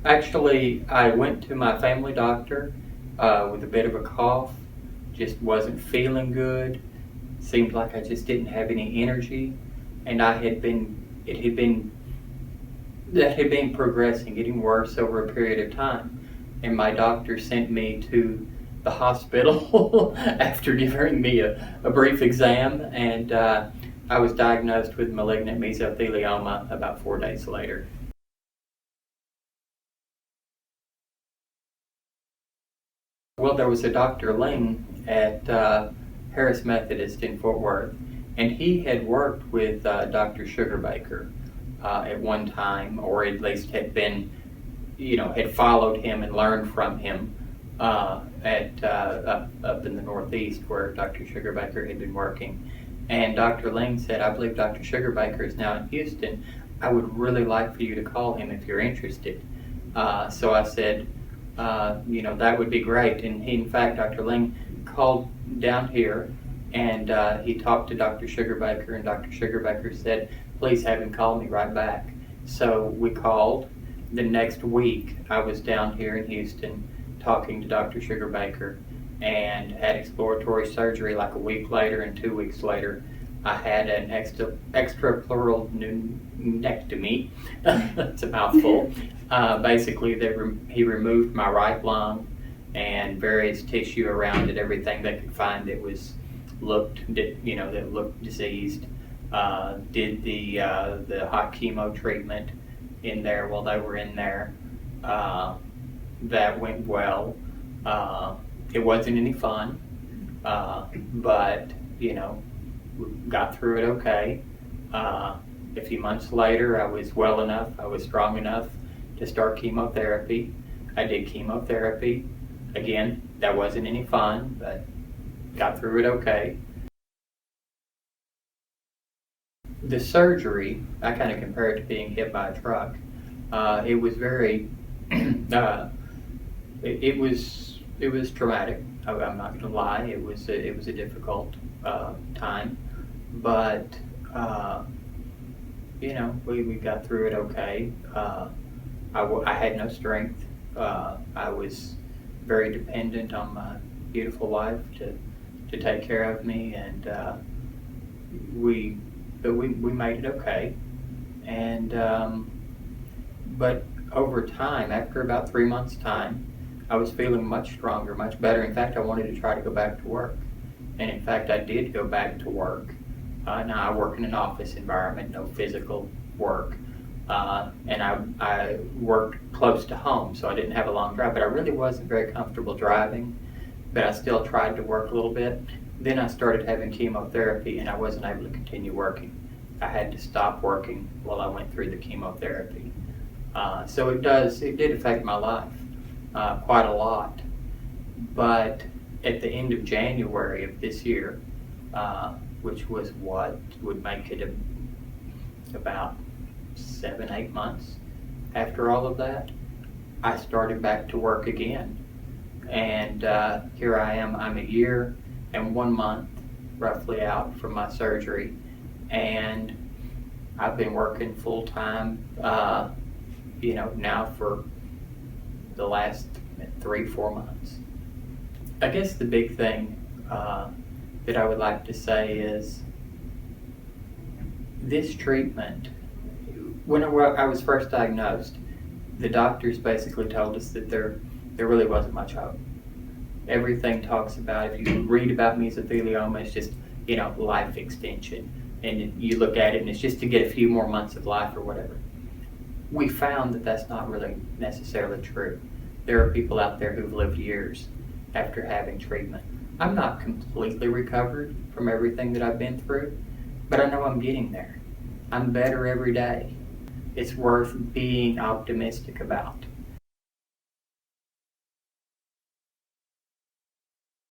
Actually, I went to my family doctor with a bit of a cough, just wasn't feeling good, seemed like I just didn't have any energy, and that had been progressing, getting worse over a period of time. And my doctor sent me to the hospital after giving me a brief exam, and I was diagnosed with malignant mesothelioma about 4 days later. Well, there was a Dr. Ling at Harris Methodist in Fort Worth, and he had worked with Dr. Sugarbaker at one time, or at least had been, had followed him and learned from him up in the Northeast where Dr. Sugarbaker had been working. And Dr. Ling said, "I believe Dr. Sugarbaker is now in Houston. I would really like for you to call him if you're interested." So I said, that would be great. And he, in fact, Dr. Ling called down here and he talked to Dr. Sugarbaker, and Dr. Sugarbaker said, "Please have him call me right back." So we called. The next week, I was down here in Houston talking to Dr. Sugarbaker and had exploratory surgery like a week later, and 2 weeks later, I had an extra pleural pneumectomy. It's a mouthful. Basically, he removed my right lung and various tissue around it, everything they could find that looked diseased. Did the hot chemo treatment in there while they were in there. That went well. It wasn't any fun, but we got through it okay. A few months later, I was well enough, I was strong enough to start chemotherapy. I did chemotherapy. Again, that wasn't any fun, but got through it okay. The surgery, I kind of compare it to being hit by a truck. It was very, it was traumatic. I'm not going to lie. It was a difficult time, but we got through it okay. I had no strength. I was very dependent on my beautiful wife to take care of me, and we made it okay. And but over time, after about 3 months' time, I was feeling much stronger, much better. In fact, I wanted to try to go back to work. And in fact, I did go back to work. Now I work in an office environment, no physical work. And I worked close to home, so I didn't have a long drive, but I really wasn't very comfortable driving, but I still tried to work a little bit. Then I started having chemotherapy, and I wasn't able to continue working. I had to stop working while I went through the chemotherapy. So it did affect my life quite a lot. But at the end of January of this year, which was what would make it about 7-8 months after all of that, I started back to work again. And here I am. I'm a year and 1 month roughly out from my surgery, and I've been working full time now for the last 3-4 months. I guess the big thing that I would like to say is this treatment. When I was first diagnosed, the doctors basically told us that there really wasn't much hope. Everything talks about, if you read about mesothelioma, it's just life extension, and you look at it and it's just to get a few more months of life or whatever. We found that that's not really necessarily true. There are people out there who've lived years after having treatment. I'm not completely recovered from everything that I've been through, but I know I'm getting there. I'm better every day. It's worth being optimistic about.